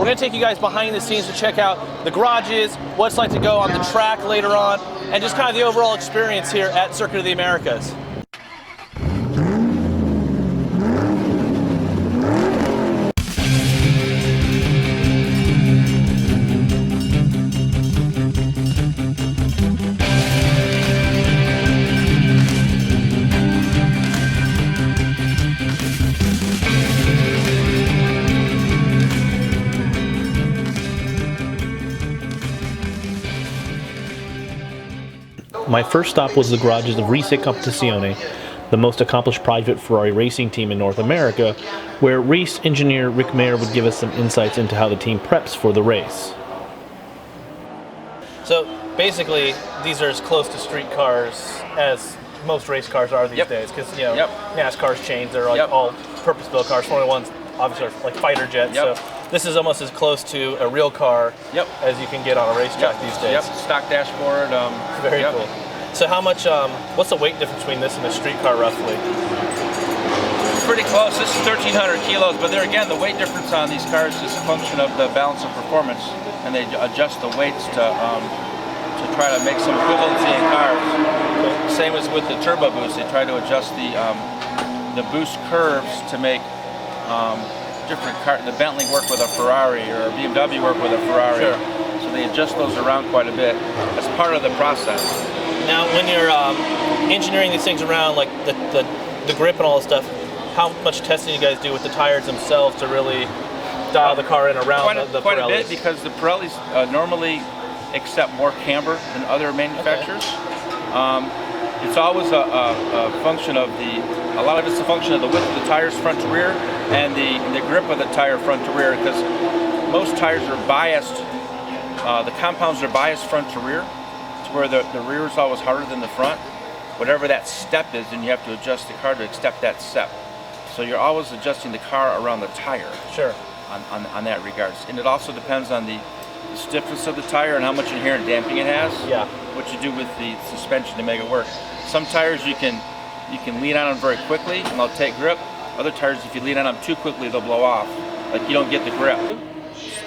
We're going to take you guys behind the scenes to check out the garages, what it's like to go on the track later on, and just kind of the overall experience here at Circuit of the Americas. My first stop was the garages of Risi Competizione, the most accomplished private Ferrari racing team in North America, where race engineer Rick Mayer would give us some insights into how the team preps for the race. So basically, these are as close to street cars as most race cars are these days, because NASCAR's changed. They're like all purpose-built cars. Formula One's obviously are like fighter jets. So this is almost as close to a real car as you can get on a racetrack these days. Stock dashboard. Very cool. So how much? What's the weight difference between this and a street car roughly? Pretty close. This is 1,300 kilos, but there again, the weight difference on these cars is a function of the balance of performance, and they adjust the weights to try to make some equivalency in cars. Same as with the turbo boost, they try to adjust the boost curves to make different cars. The Bentley work with a Ferrari, or BMW work with a Ferrari, so they adjust those around quite a bit as part of the process. Now, when you're engineering these things around, like the grip and all this stuff, how much testing you guys do with the tires themselves to really dial the car in around the Pirellis? Quite a bit, because the Pirellis normally accept more camber than other manufacturers. It's always a function of a lot of it's a function of the width of the tires front to rear and the grip of the tire front to rear, because most tires are biased, the compounds are biased front to rear, to where the rear is always harder than the front. Whatever that step is, then you have to adjust the car to accept that step. So you're always adjusting the car around the tire. On that regards. And it also depends on the stiffness of the tire and how much inherent damping it has. What you do with the suspension to make it work. Some tires you can lean on them very quickly and they'll take grip. Other tires, if you lean on them too quickly, they'll blow off. Like, you don't get the grip.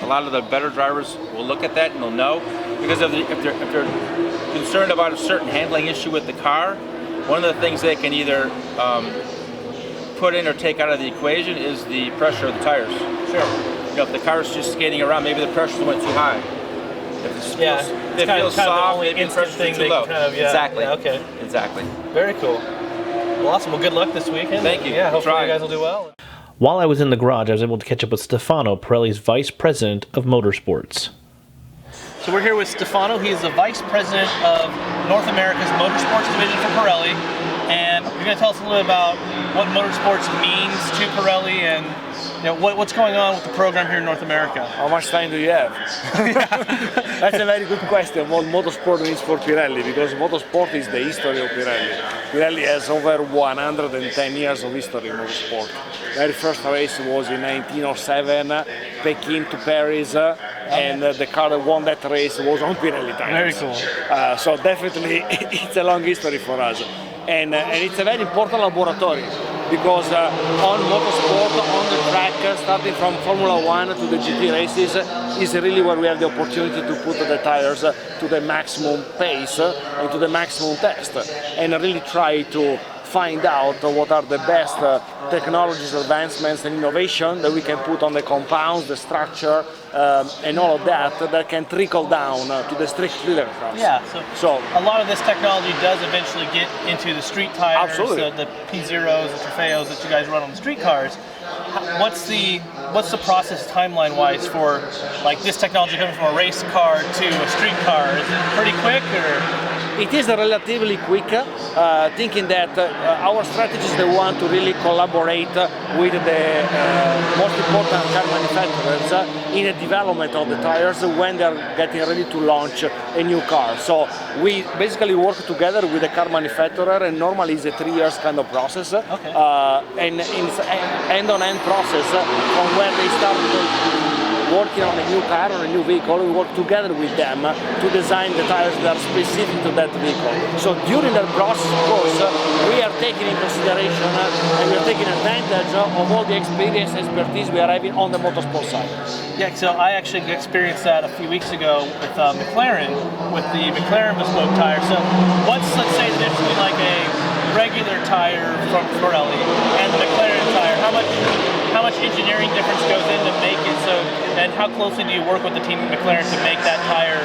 A lot of the better drivers will look at that and they'll know, because if they're concerned about a certain handling issue with the car, one of the things they can either put in or take out of the equation is the pressure of the tires. You know, if the car's just skating around, maybe the pressure went too high. If it feels soft, maybe the pressure's too low. Exactly. Exactly. Very cool. Well, awesome. Well, good luck this weekend. Thank you. Yeah, hopefully you guys will do well. While I was in the garage, I was able to catch up with Stefano, Pirelli's Vice President of Motorsports. So we're here with Stefano. He's the Vice President of North America's Motorsports Division for Pirelli. And you're going to tell us a little bit about what motorsports means to Pirelli and what's going on with the program here in North America. How much time do you have? That's a very good question, what motorsport means for Pirelli, because motorsport is the history of Pirelli. Pirelli has over 110 years of history in motorsport. The very first race was in 1907, Pekin to Paris, and the car that won that race was on Pirelli tires. Very cool. So definitely it's a long history for us. And it's a very important laboratory, because on motorsport, on the track, starting from Formula 1 to the GT races, is really where we have the opportunity to put the tires to the maximum pace and to the maximum test, and really try to find out what are the best technologies, advancements and innovation that we can put on the compounds, the structure, and all of that can trickle down to the street leader cars. Yeah, so a lot of this technology does eventually get into the street tires, the P0s, the Trofeos that you guys run on the street cars. What's the process timeline-wise for like this technology coming from a race car to a street car? Is it pretty quick, or? It is relatively quick, thinking that our strategy is the one to really collaborate with the most important car manufacturers in the development of the tires when they are getting ready to launch a new car. So we basically work together with the car manufacturer, and normally it's a 3 years kind of process, and it's end-on-end process from where they start working on a new car or a new vehicle, we work together with them to design the tires that are specific to that vehicle. So during that process, of course, we are taking in consideration and we are taking advantage of all the experience and expertise we are having on the motorsport side. Yeah, so I actually experienced that a few weeks ago with McLaren, with the McLaren bespoke tire. So let's say the difference between like a regular tire from Pirelli and the McLaren tire. How much engineering difference goes in to make it so, and how closely do you work with the team at McLaren to make that tire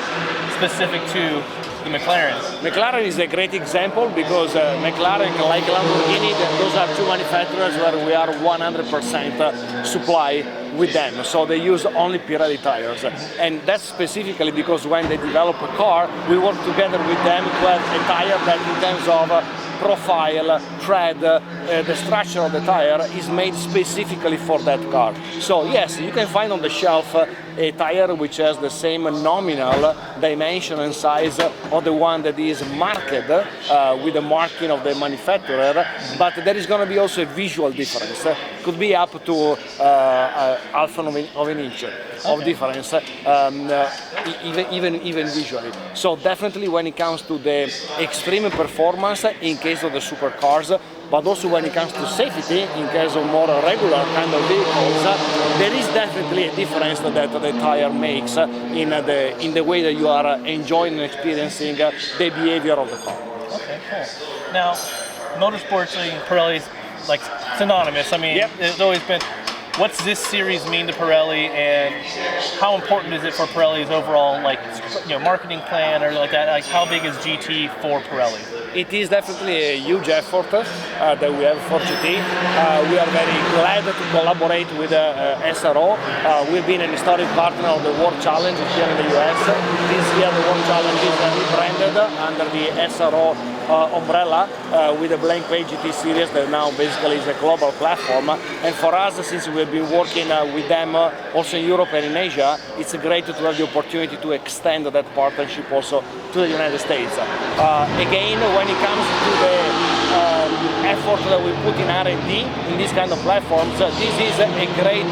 specific to the McLaren? McLaren is a great example because McLaren, like Lamborghini, those are two manufacturers where we are 100% supply with them. So they use only Pirelli tires. And that's specifically because when they develop a car, we work together with them to have a tire that in terms of profile, tread, the structure of the tire is made specifically for that car. So yes, you can find on the shelf a tire which has the same nominal dimension and size of the one that is marked with the marking of the manufacturer, but there is going to be also a visual difference. Could be up to half of an inch of difference, even visually. So definitely when it comes to the extreme performance in case of the supercars, but also when it comes to safety in case of more regular kind of vehicles, there is definitely a difference that the tire makes in the way that you are enjoying and experiencing the behavior of the car. Okay, cool. Now, motorsports and Pirelli is like synonymous. I mean, There's always been. What's this series mean to Pirelli, and how important is it for Pirelli's overall, like, marketing plan or like that? Like, how big is GT for Pirelli? It is definitely a huge effort that we have for GT. We are very glad to collaborate with SRO. We've been an historic partner of the World Challenge here in the US. This year the World Challenge is rebranded under the SRO umbrella with the Blancpain GT series that now basically is a global platform. And for us, since we've been working with them also in Europe and in Asia, it's great to have the opportunity to extend that partnership also to the United States. Again, when it comes to the effort that we put in R&D in these kind of platforms, this is a great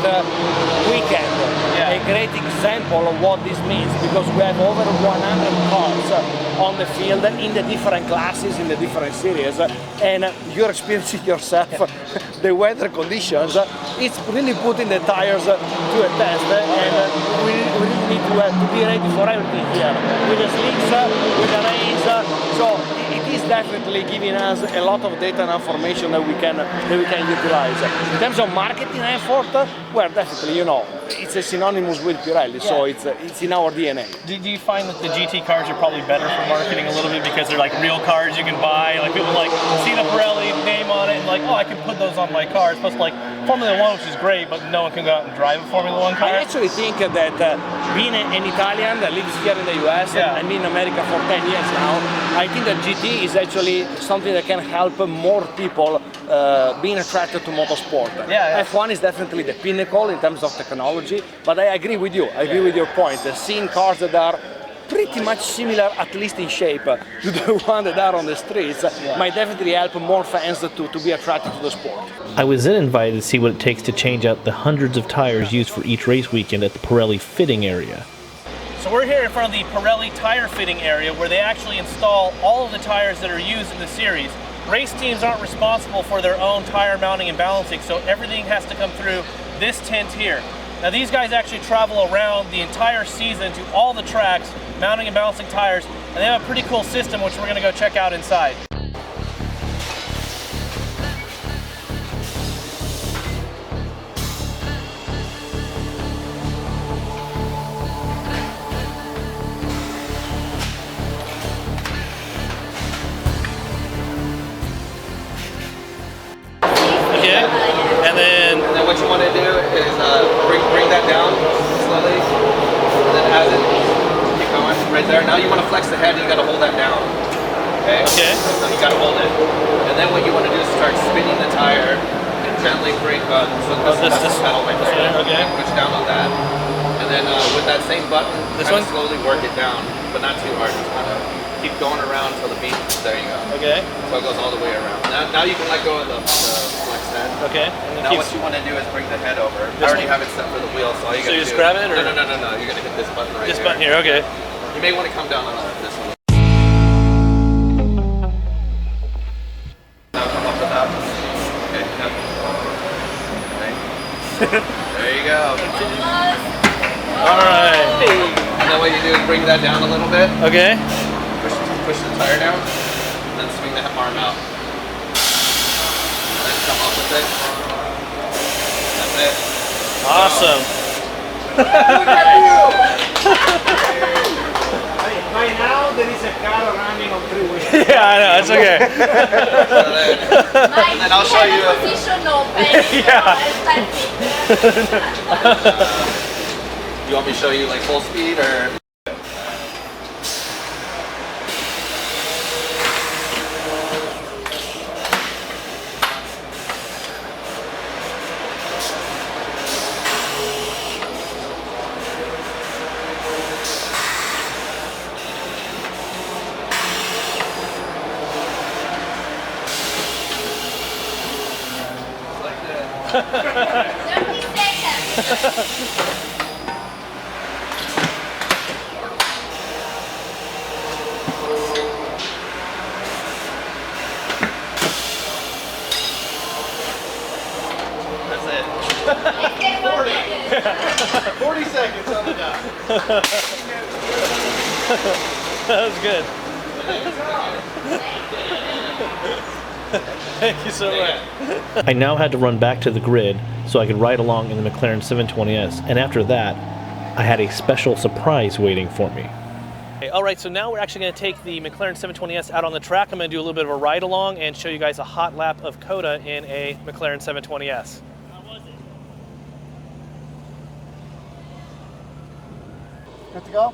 weekend, a great example of what this means, because we have over 100 cars on the field in the different classes, in the different series, and you're experiencing yourself the weather conditions. It's really putting the tires to a test, and we really need to be ready for everything here, with the slicks, with the rains. So it is definitely giving us a lot of data and information that we can utilize. In terms of marketing effort, well, definitely, it's a synonymous with Pirelli, so it's in our DNA. Do you find that the GT cars are probably better for marketing a little bit because they're like real cars you can buy? Like people like see the Pirelli name on it and like, oh, I can put those on my car. It's supposed to like Formula One, which is great, but no one can go out and drive a Formula One car. I actually think that being an Italian that lives here in the US and been in America for 10 years now, I think that GT is actually something that can help more people being attracted to motorsport. F1 is definitely the pinnacle in terms of technology, but I agree with you. I agree with your point. Seeing cars that are pretty much similar, at least in shape, to the one that are on the streets might definitely help more fans to be attracted to the sport. I was then invited to see what it takes to change out the hundreds of tires used for each race weekend at the Pirelli fitting area. So we're here in front of the Pirelli tire fitting area where they actually install all of the tires that are used in the series. Race teams aren't responsible for their own tire mounting and balancing, so everything has to come through this tent here. Now these guys actually travel around the entire season to all the tracks, mounting and balancing tires, and they have a pretty cool system which we're going to go check out inside. And then what you want to do is bring that down slowly, and then as it keep going right there. Now you want to flex the head, and you got to hold that down. Okay. So you got to hold it, and then what you want to do is start spinning the tire and gently bring. So this pedal right there. Okay. Push down on that, and then with that same button, slowly work it down, but not too hard. Just kind of keep going around until the beat. There you go. Okay. So it goes all the way around. Now you can let go of the flex that. Okay. And then Now what you want to do is bring the head over. I already have it set for the wheel, so all you So gotta you just do grab it, or? No. You're gonna hit this button right This here. button here, okay. You may want to come down on this one. Now come up with that. Okay. There you go. Alright. And then what you do is bring that down a little bit. Okay. Push the tire down. And then swing the arm out. And then come up with it. That's it. Awesome. By now there is a car running on 3 wheels. Yeah, I know, it's okay. And then I'll show you. Position open. Yeah. You want me to show you like full speed or? Like that. 30 seconds. That's it. 40. 40 seconds on the dot. That was good. Thank you so much. I now had to run back to the grid so I could ride along in the McLaren 720S, and after that, I had a special surprise waiting for me. Okay, all right, so now we're actually going to take the McLaren 720S out on the track. I'm going to do a little bit of a ride along and show you guys a hot lap of COTA in a McLaren 720S. Good to go?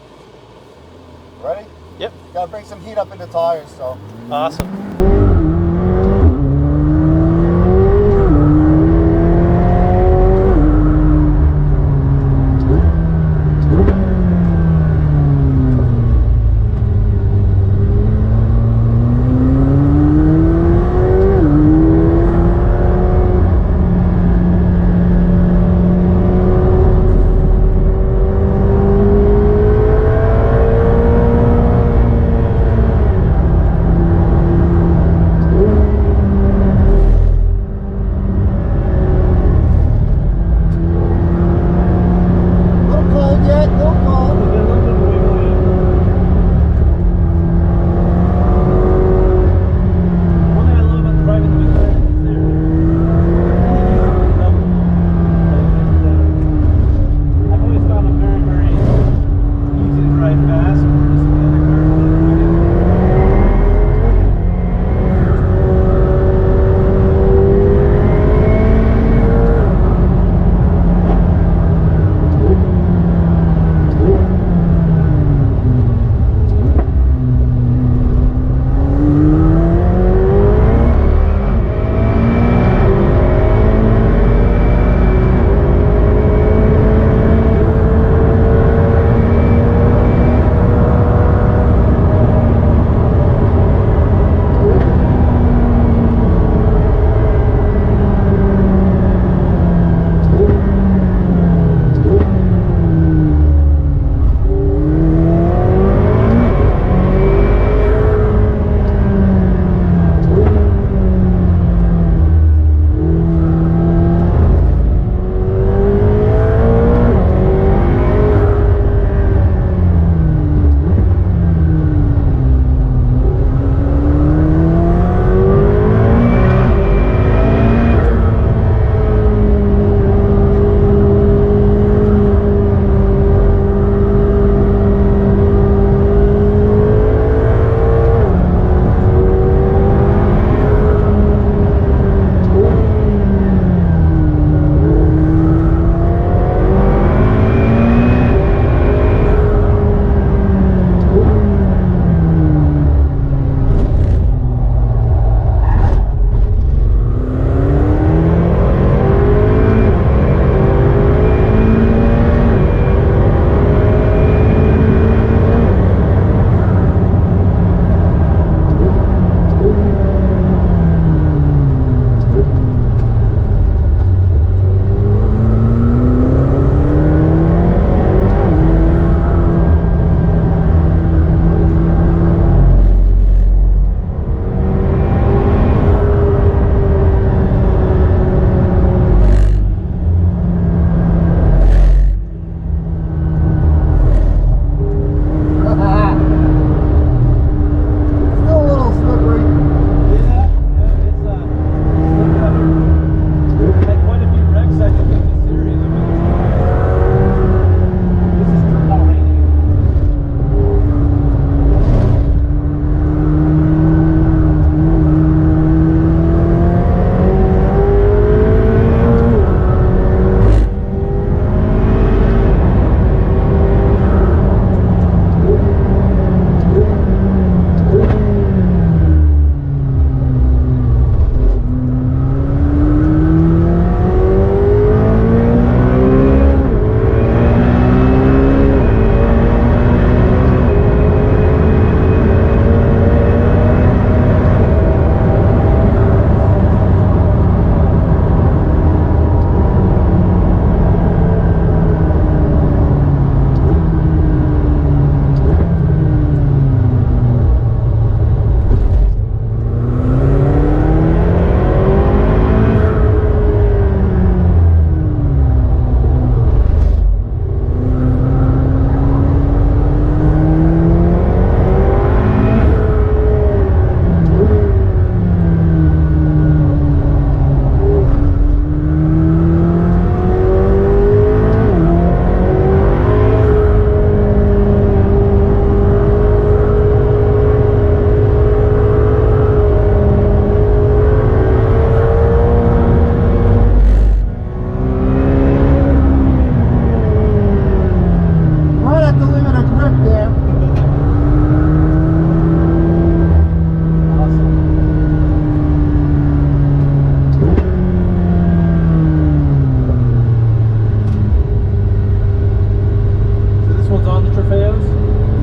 Ready? Yep. Gotta bring some heat up in the tires, so. Awesome.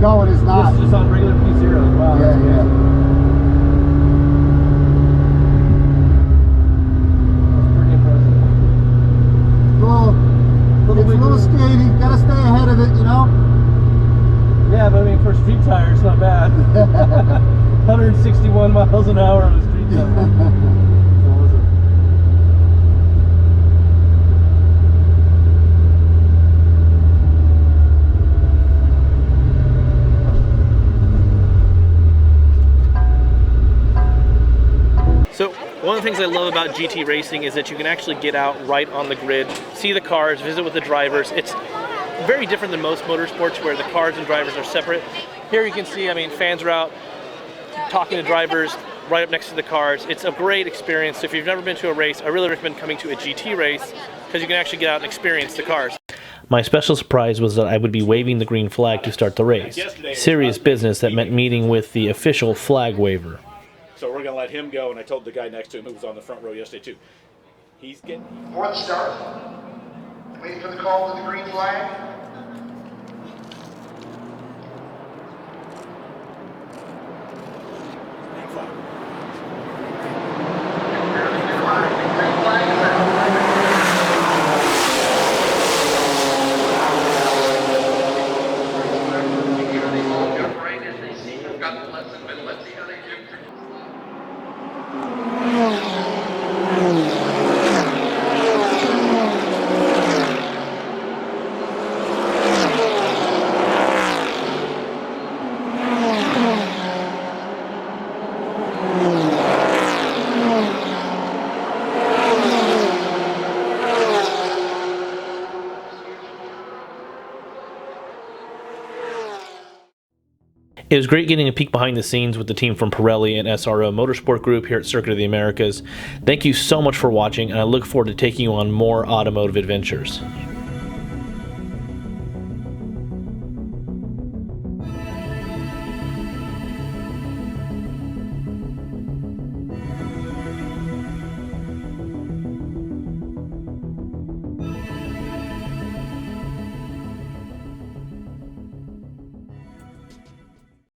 going is not. This is just on regular P0s. Wow. Yeah, yeah. It's a little skaty, gotta stay ahead of it, you know? Yeah, but I mean, for street tires, not bad. 161 miles an hour on a street tire. So one of the things I love about GT racing is that you can actually get out right on the grid, see the cars, visit with the drivers. It's very different than most motorsports where the cars and drivers are separate. Here you can see, I mean, fans are out talking to drivers right up next to the cars. It's a great experience. So if you've never been to a race, I really recommend coming to a GT race because you can actually get out and experience the cars. My special surprise was that I would be waving the green flag to start the race. Serious business that meant meeting with the official flag waver. So we're going to let him go, and I told the guy next to him who was on the front row yesterday too. He's getting... For the start, waiting for the call to the green flag. It was great getting a peek behind the scenes with the team from Pirelli and SRO Motorsport Group here at Circuit of the Americas. Thank you so much for watching, and I look forward to taking you on more automotive adventures.